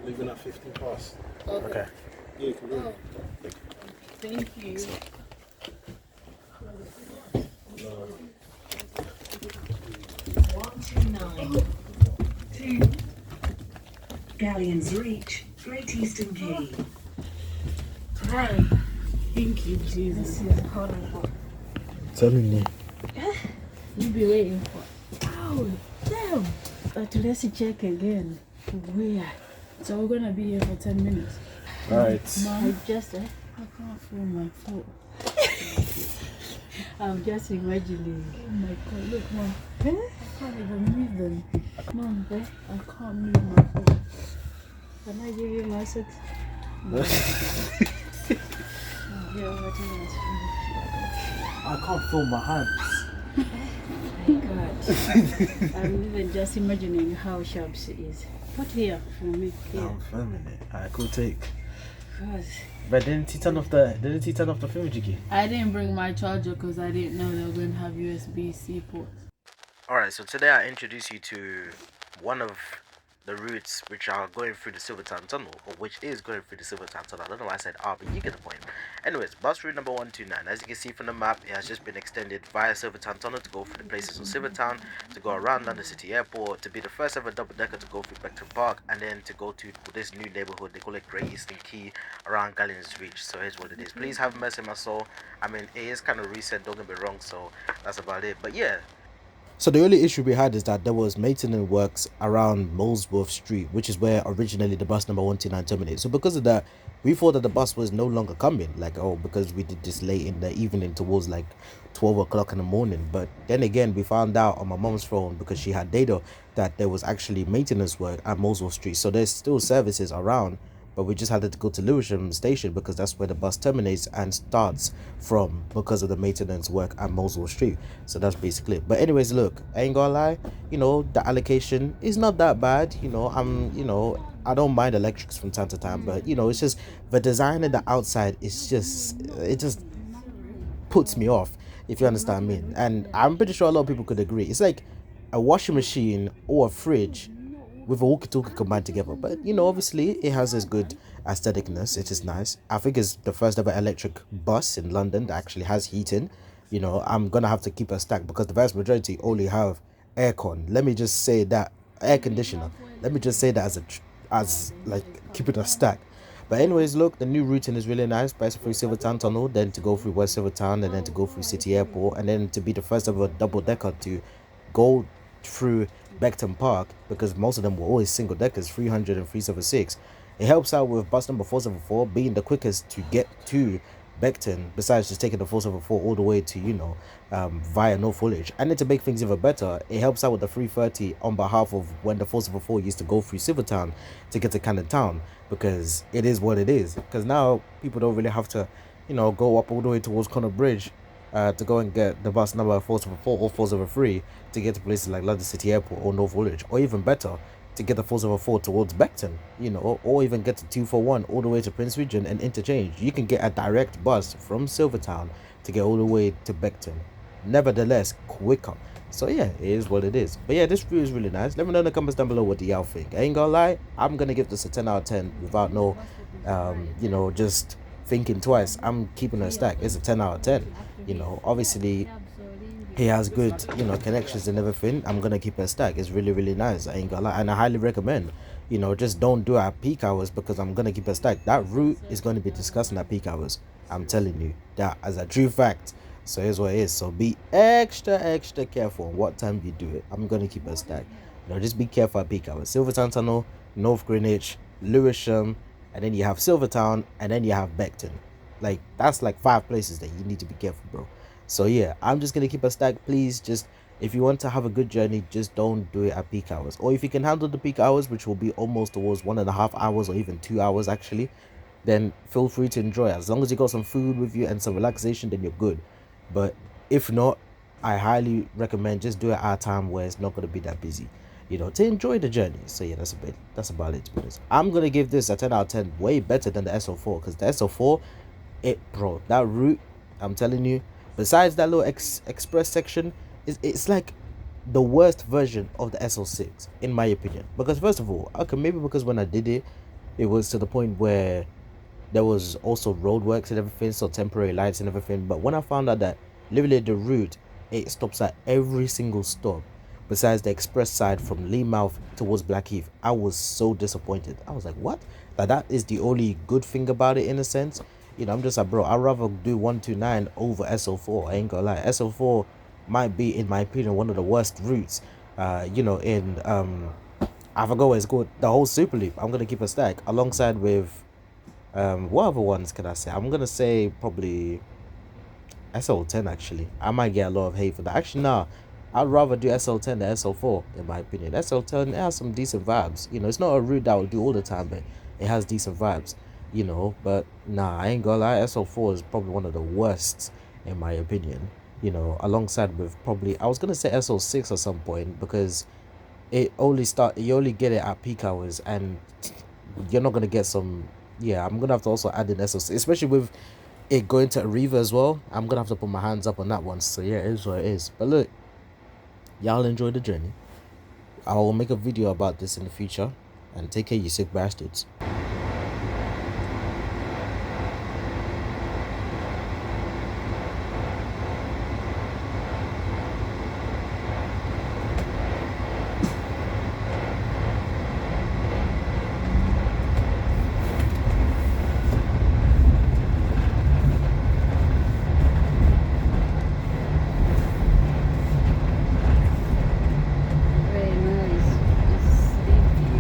Leaving at 15 past. Okay. Yeah, you can do it. Thank you. 129. 2. Gallions reach Great Eastern Quay. Right. Thank you, Jesus. Hold on. Telling you. You be waiting for. Ow, damn. Let's check again. Where? So we're gonna be here for 10 minutes. Alright. Mom, I can't feel my foot. I'm just imagining. Oh my God, look, Mom. I can't even move them. Mom, I can't move my foot. Can I give you my socks? No. Yeah, what do you I can't feel my hands. God. I'm even just imagining how sharp she is. Put here for me. Here. I'm filming it. I could take. God. But didn't he turn off the film jiggy? I didn't bring my charger because I didn't know they were going to have USB-C ports. Alright, so today I introduce you to one of the routes which are going through the Silvertown Tunnel, or which is going through the Silvertown Tunnel. I don't know why I said R, but you get the point. Anyways, bus route number 129. As you can see from the map, it has just been extended via Silvertown Tunnel to go through the places on Silvertown, to go around London City Airport, to be the first ever double-decker to go through Beckton Park, and then to go to this new neighborhood, they call it Great Eastern Quay, around Gallions Reach. So here's what it is. Please have mercy on my soul. I mean, it is kind of recent, don't get me wrong, so that's about it. But yeah. So the only issue we had is that there was maintenance works around Molesworth Street, which is where originally the bus number 129 terminates. So because of that, we thought that the bus was no longer coming, because we did this late in the evening towards 12 o'clock in the morning. But then again, we found out on my mom's phone, because she had data, that there was actually maintenance work at Molesworth Street. So there's still services around, but we just had to go to Lewisham station because that's where the bus terminates and starts from, because of the maintenance work at Molesworth Street. So that's basically it. But anyways, look, I ain't gonna lie, the allocation is not that bad. I don't mind electrics from time to time, but it's just the design of the outside is it just puts me off, if you understand me. And I'm pretty sure a lot of people could agree. It's like a washing machine or a fridge with a walkie-talkie combined together. But obviously it has this good aestheticness. It is nice. I think it's the first ever electric bus in London that actually has heating. I'm gonna have to keep a stack because the vast majority only have aircon. Let me just say that air conditioner. Let me just say that as keeping a stack. But anyways, look, the new routing is really nice. Passing through Silvertown Tunnel, then to go through West Silvertown, and then to go through City Airport, and then to be the first ever double-decker to go through Beckton Park, because most of them were always single deckers, 300 and 376. It helps out with bus number 474 being the quickest to get to Beckton, besides just taking the 474 all the way to via North Woolwich. And then to make things even better, it helps out with the 330 on behalf of when the 474 used to go through Silvertown to get to Camden Town, because it is what it is. Because now people don't really have to go up all the way towards Connor Bridge to go and get the bus number 474 or 403 to get to places like London City Airport or North Woolwich, or even better, to get the 474 towards Beckton, or even get to 241 all the way to Prince Regent and interchange. You can get a direct bus from Silvertown to get all the way to Beckton. Nevertheless, quicker. So yeah, it is what it is. But yeah, this view is really nice. Let me know in the comments down below what y'all think. I ain't gonna lie, I'm gonna give this a 10 out of 10 without just thinking twice. I'm keeping a stack. It's a 10 out of 10. Obviously he has good connections and everything. I'm gonna keep it a stack. It's really, really nice. I ain't gonna lie, and I highly recommend just don't do it at peak hours, because I'm gonna keep it a stack. That route is going to be discussing at peak hours. I'm telling you that as a true fact. So here's what it is. So be extra careful on what time you do it. I'm gonna keep it a stack. Just be careful at peak hours. Silvertown Tunnel, North Greenwich, Lewisham, and then you have Silvertown, and then you have Beckton. That's 5 places that you need to be careful, bro. So yeah, I'm just gonna keep a stack. Please, just if you want to have a good journey, just don't do it at peak hours. Or if you can handle the peak hours, which will be almost towards 1.5 hours or even 2 hours actually, then feel free to enjoy. As long as you got some food with you and some relaxation, then you're good. But if not, I highly recommend just do it at a time where it's not gonna be that busy, to enjoy the journey. So yeah, that's about it, to be honest. I'm gonna give this a 10 out of 10, way better than the SO4, because the SO4, bro, that route, I'm telling you, besides that little express section, it's like the worst version of the SL6 in my opinion. Because first of all, okay, maybe because when I did it, it was to the point where there was also roadworks and everything, so temporary lights and everything. But when I found out that literally the route, it stops at every single stop besides the express side from Leamouth towards Blackheath, I was so disappointed. I was like, what? Like, that is the only good thing about it in a sense. You know, I'm just like, bro, I'd rather do 129 over SL4. I ain't gonna lie. SL4 might be, in my opinion, one of the worst routes. You know, in I forgot what it's called, the whole Super Loop. I'm gonna keep a stack alongside with what other ones can I say? I'm gonna say probably SL10 actually. I might get a lot of hate for that. Actually, nah. I'd rather do SL10 than SL4 in my opinion. SL10, it has some decent vibes. You know, it's not a route that I would do all the time, but it has decent vibes. You know, but nah, I ain't gonna lie. SL4 is probably one of the worst in my opinion. You know, alongside with probably, I was gonna say SL6 at some point because you only get it at peak hours, and you're not gonna get some. Yeah, I'm gonna have to also add in SLC, especially with it going to Arriva as well. I'm gonna have to put my hands up on that one. So yeah, it is what it is. But look, y'all enjoy the journey. I will make a video about this in the future, and take care, you sick bastards. Very nice. It's sleepy.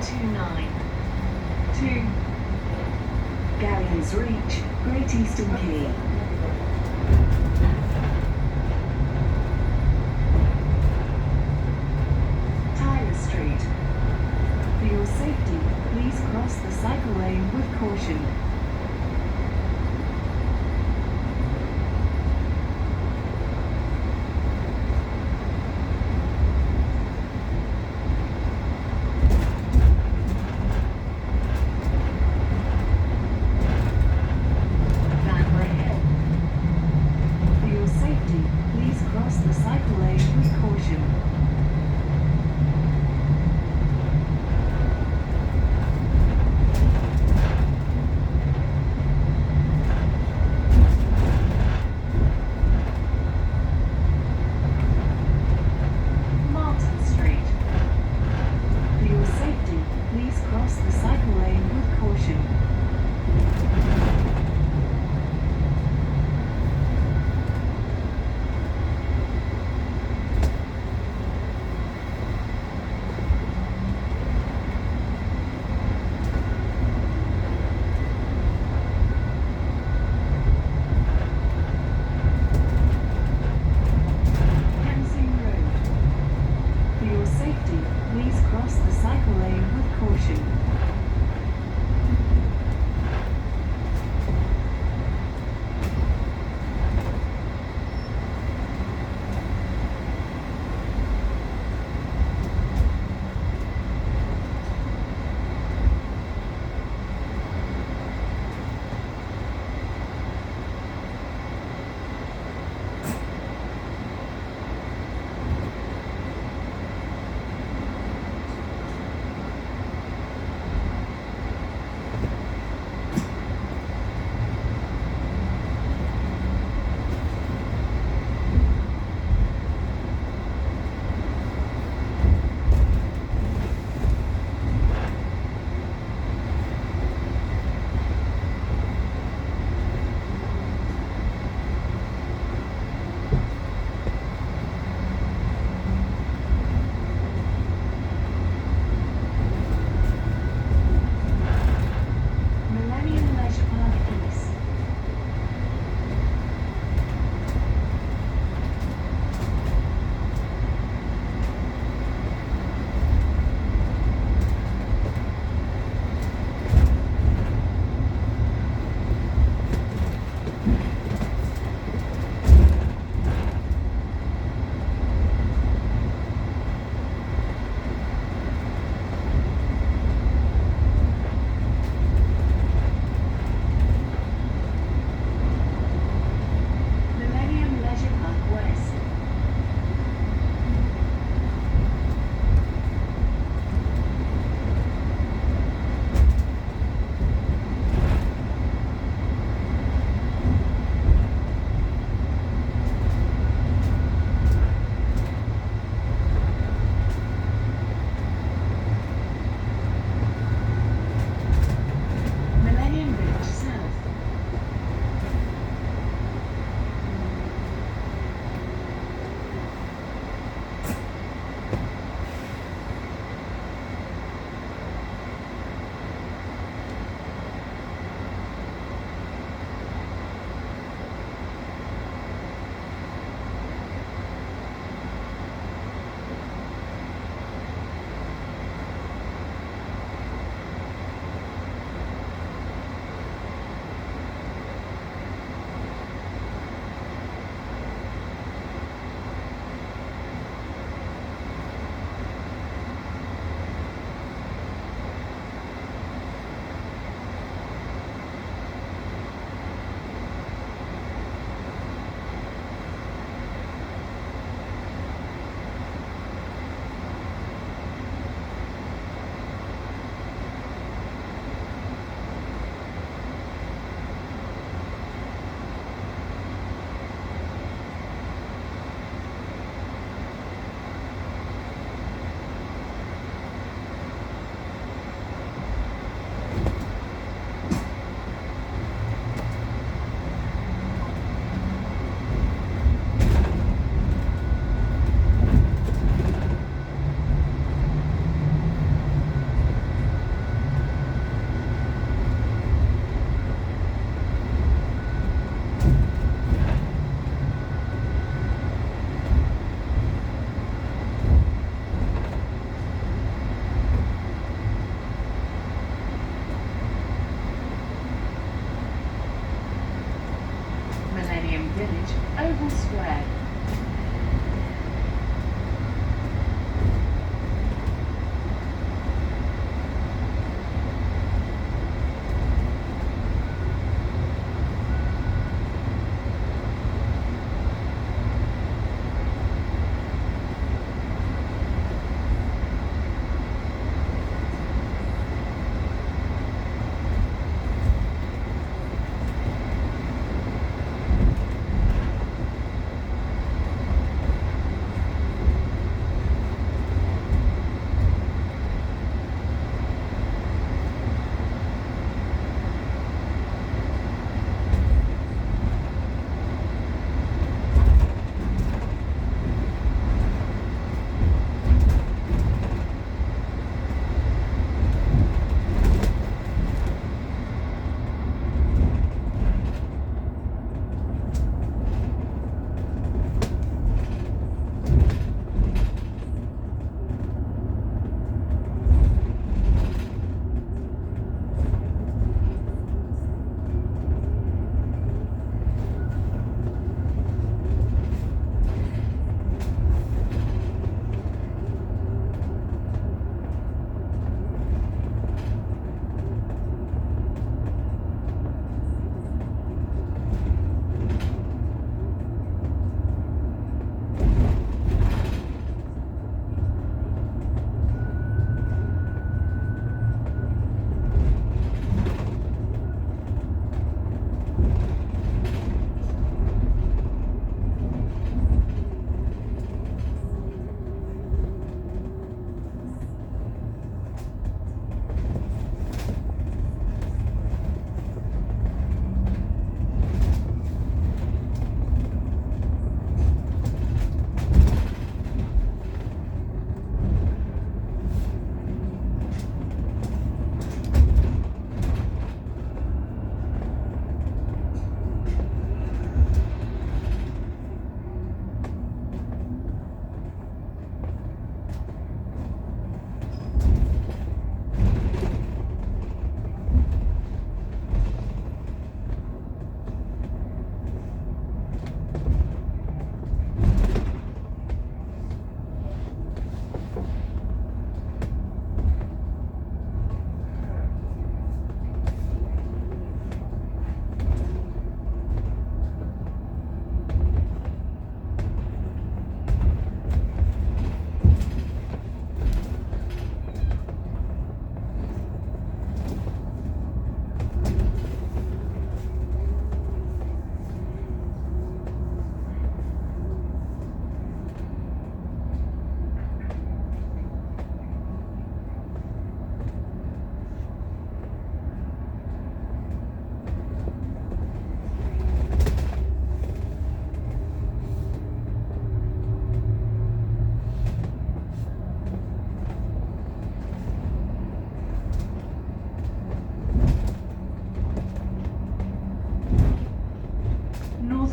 129. To Gallions reach Great Eastern Quay. Tyler Street. For your safety, please cross the cycle lane with caution. Vanbrugh Hill. For your safety, please cross the cycle lane with caution. entering Village Oval Square.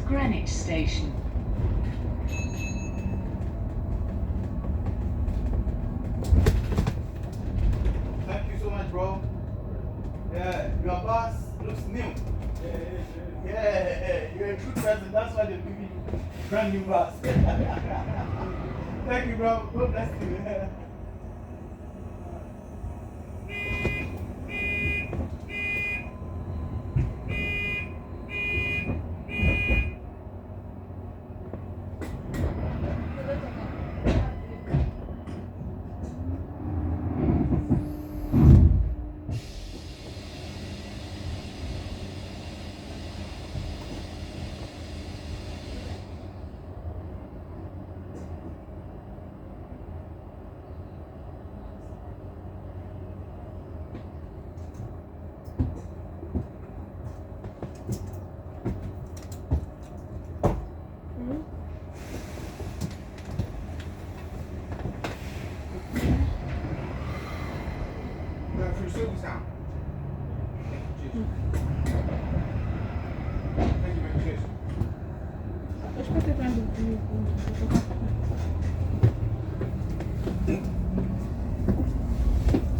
Greenwich Station. Thank you so much, bro. Yeah, your boss looks new. Yeah, you're a true person. That's why they're giving you brand new boss. Thank you, bro. God bless you.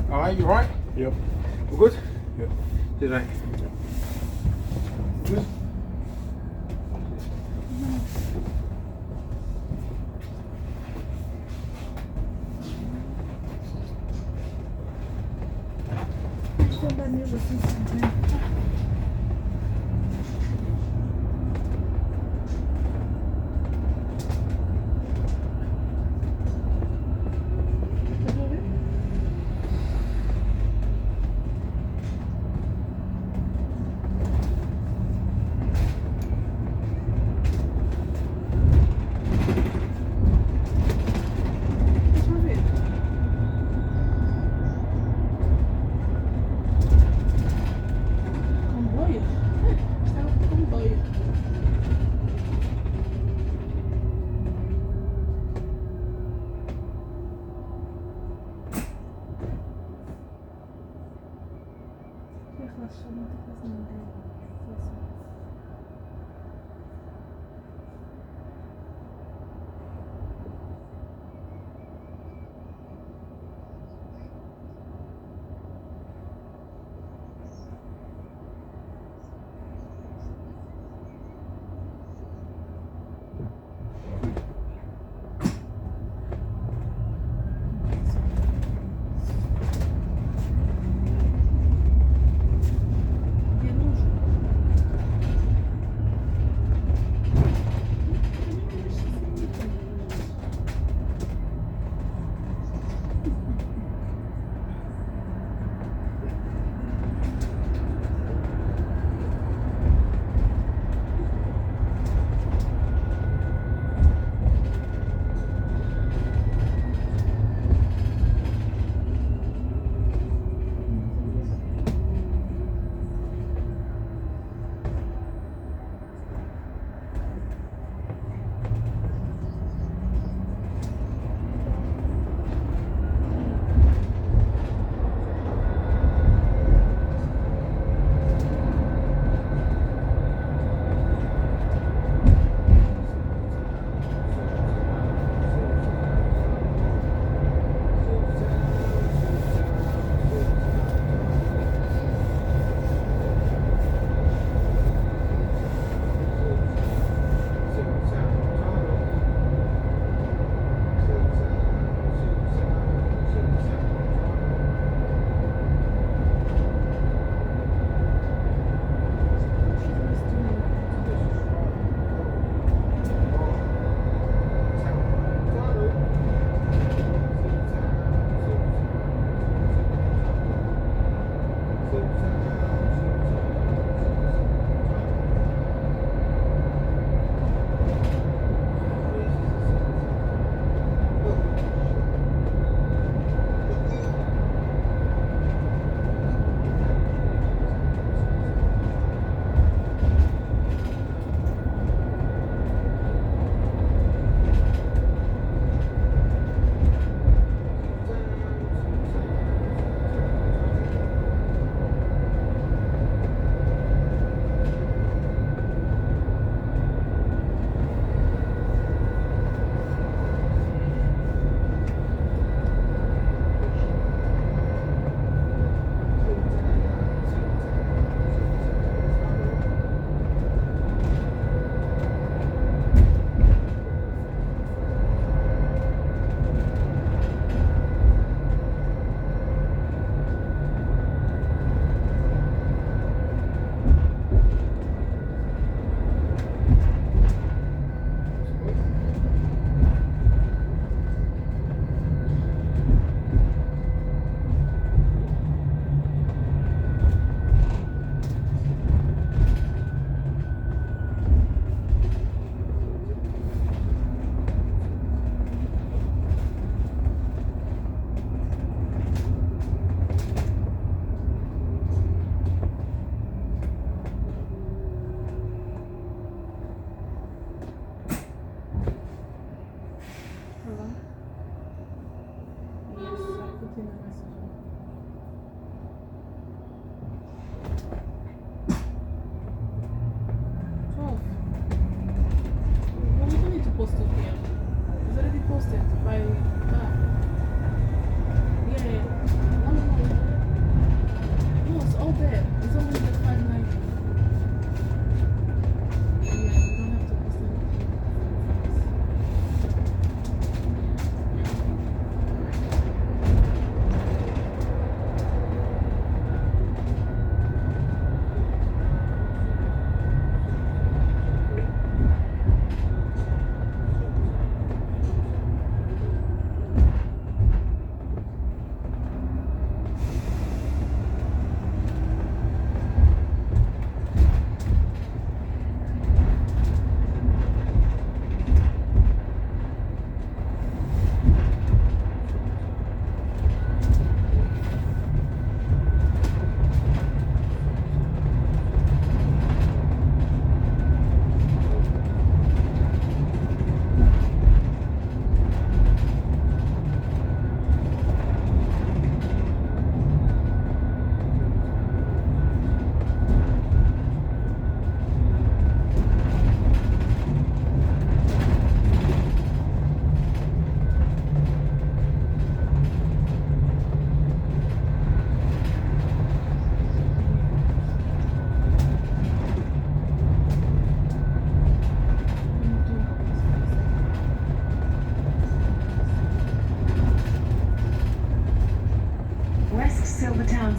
Alright, you alright? Yep. We're good? Yep. Did I? Good? Somebody was something.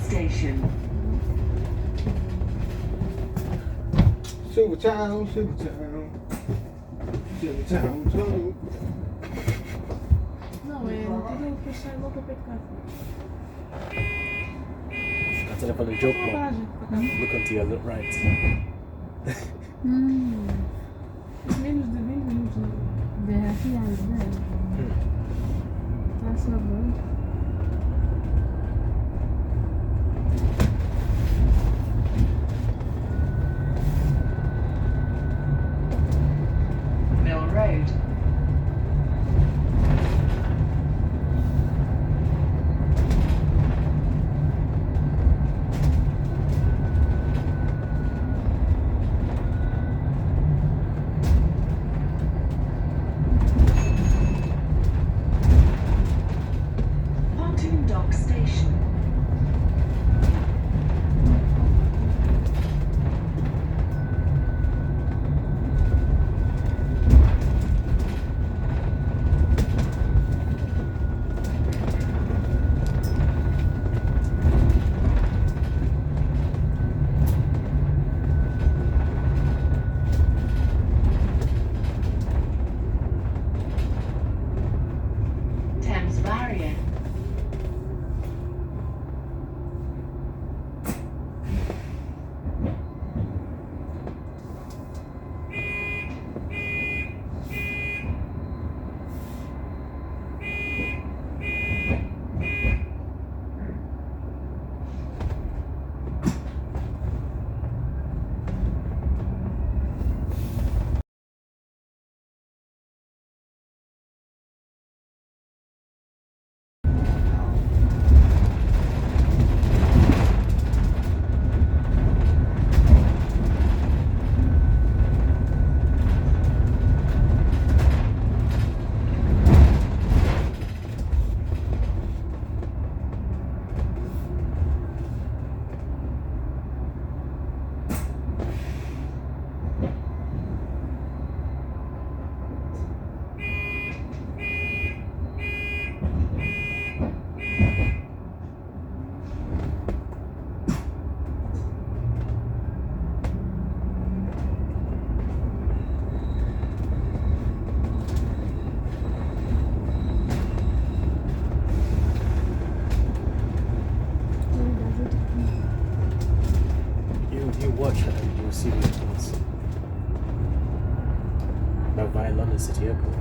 Station. Silvertown, Silvertown. Silvertown, Tunnel. Não, entendeu? Que eu saio logo pra cá. That's enough of a joke, Uma man. paragem pra cá. Look onto your right. Menos de 20 minutos de reações, né? Tá sabendo? Mill Road. Pontoon Dock Station. Thames Barrier. You watch it and you'll see what it does. Now via London City Airport.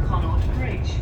Connaught Bridge.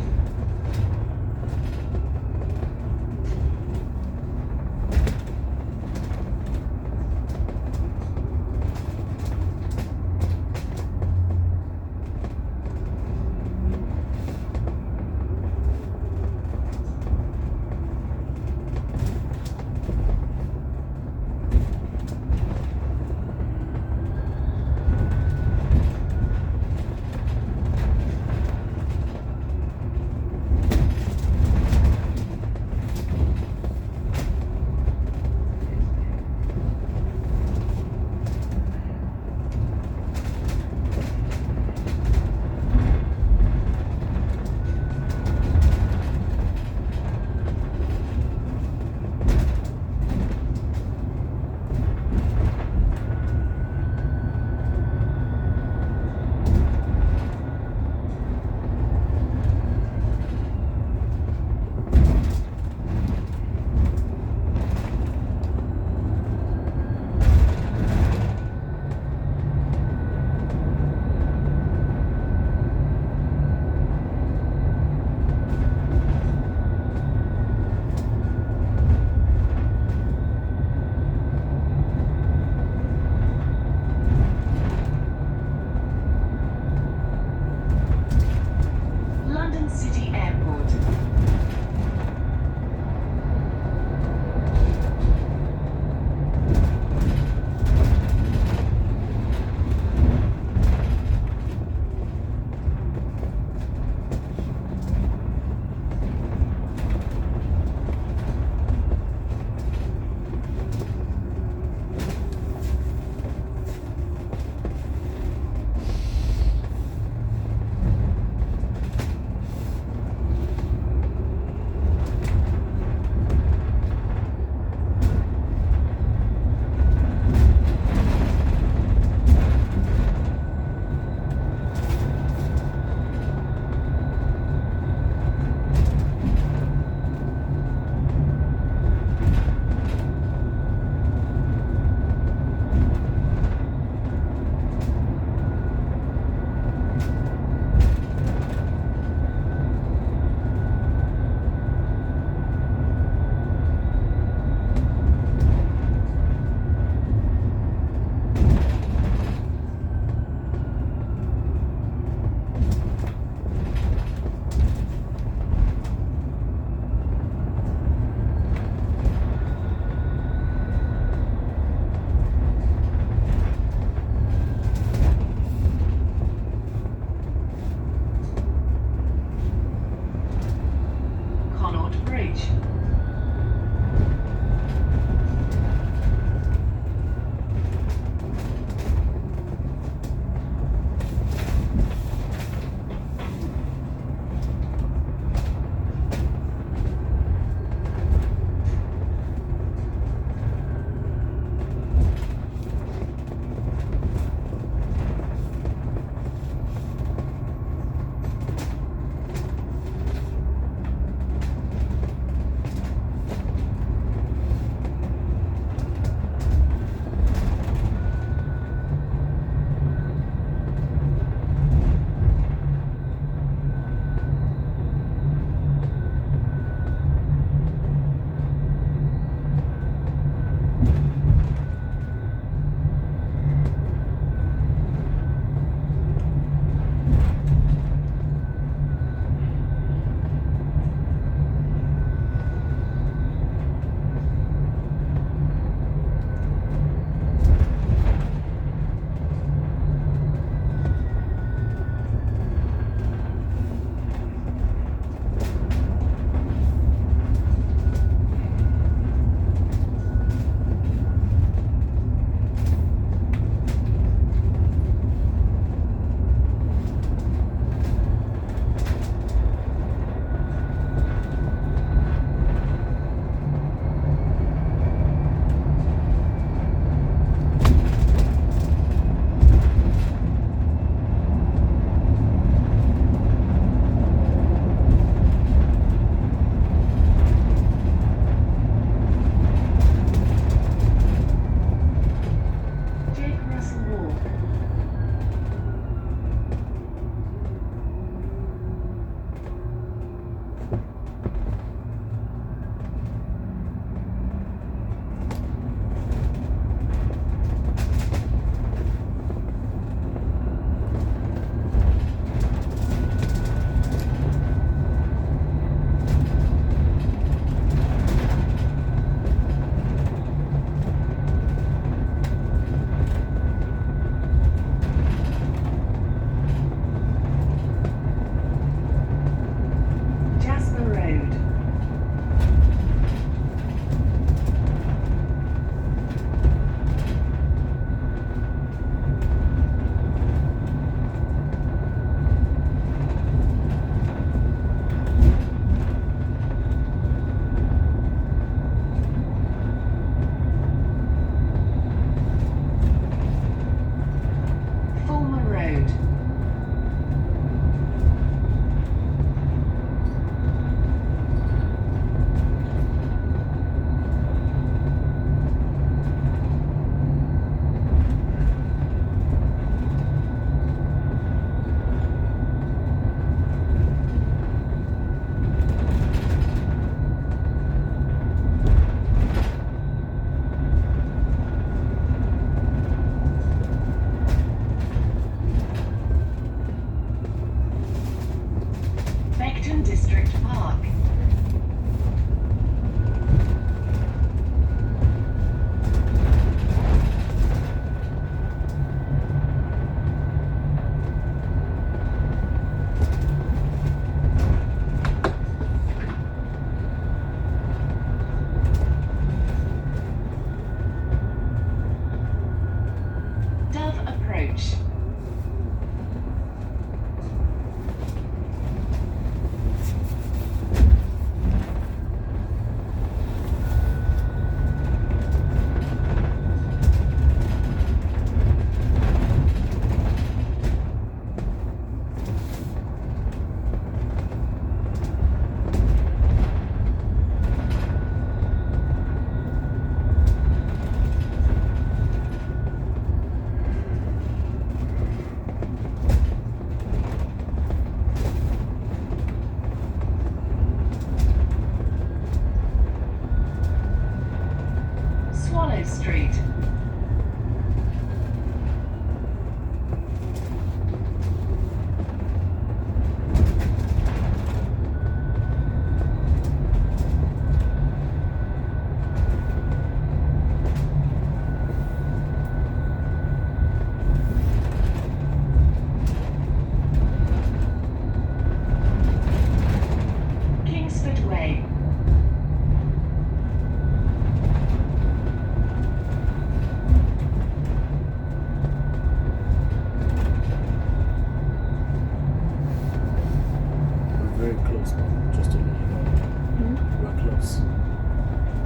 minutes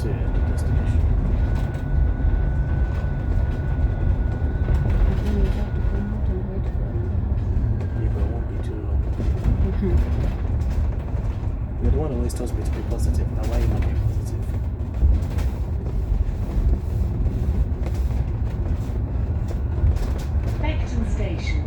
to the destination. And then you have to come out and wait for another Yeah, but it won't be too long. bus. You're the one who always tells me to be positive. Now, why are you not being positive? Beckton Station.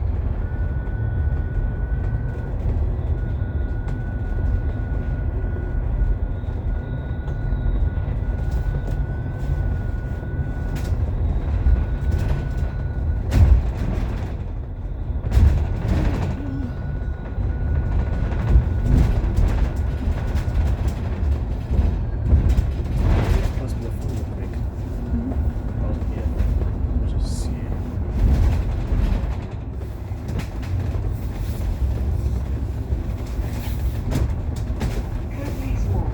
Must be a phone break. Oh, yeah. We'll just see. Cody's Walk.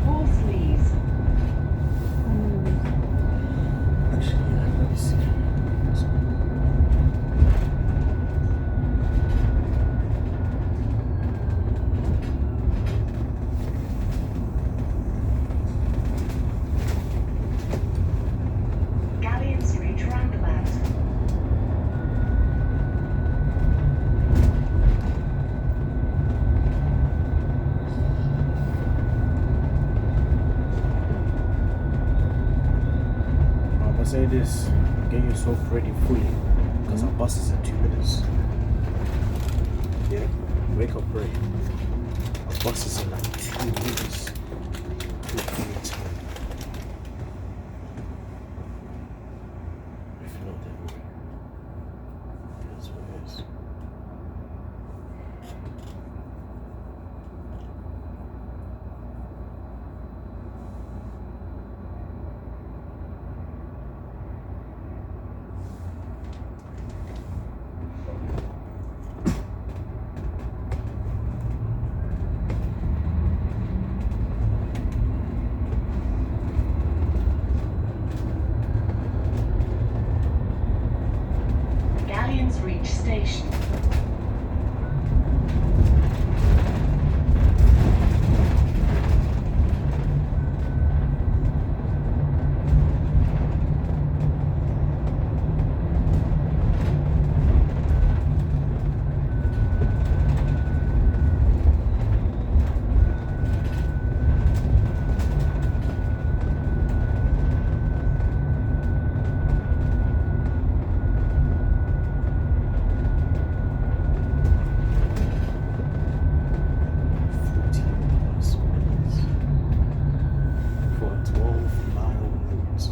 Horsley's. Actually, yeah, let me see. Gallions Reach Roundabout. I must say this, get yourself ready fully because our bus is in 2 minutes. Yeah, wake up ready. Our bus is in like 2 minutes. Good time. If not, then that's what it is. Gallions Reach Station. For a 12-mile route.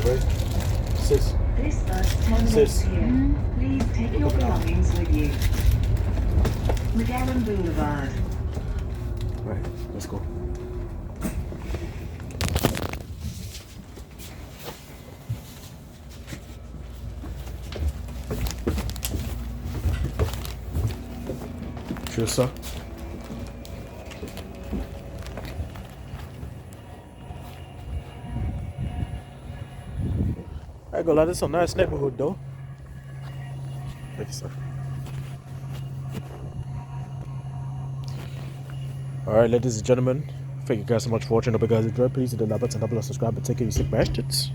Alright, sis. This bus terminates Sis. here. Please take your belongings with you. McGarren Boulevard. Right, let's go. Cheers, sir. I ain't gonna lie, this is a nice neighborhood though. Thank you, sir. Alright, ladies and gentlemen, thank you guys so much for watching. I hope you guys enjoyed. Please hit the like button, double subscribe, and take care, you sick bastards.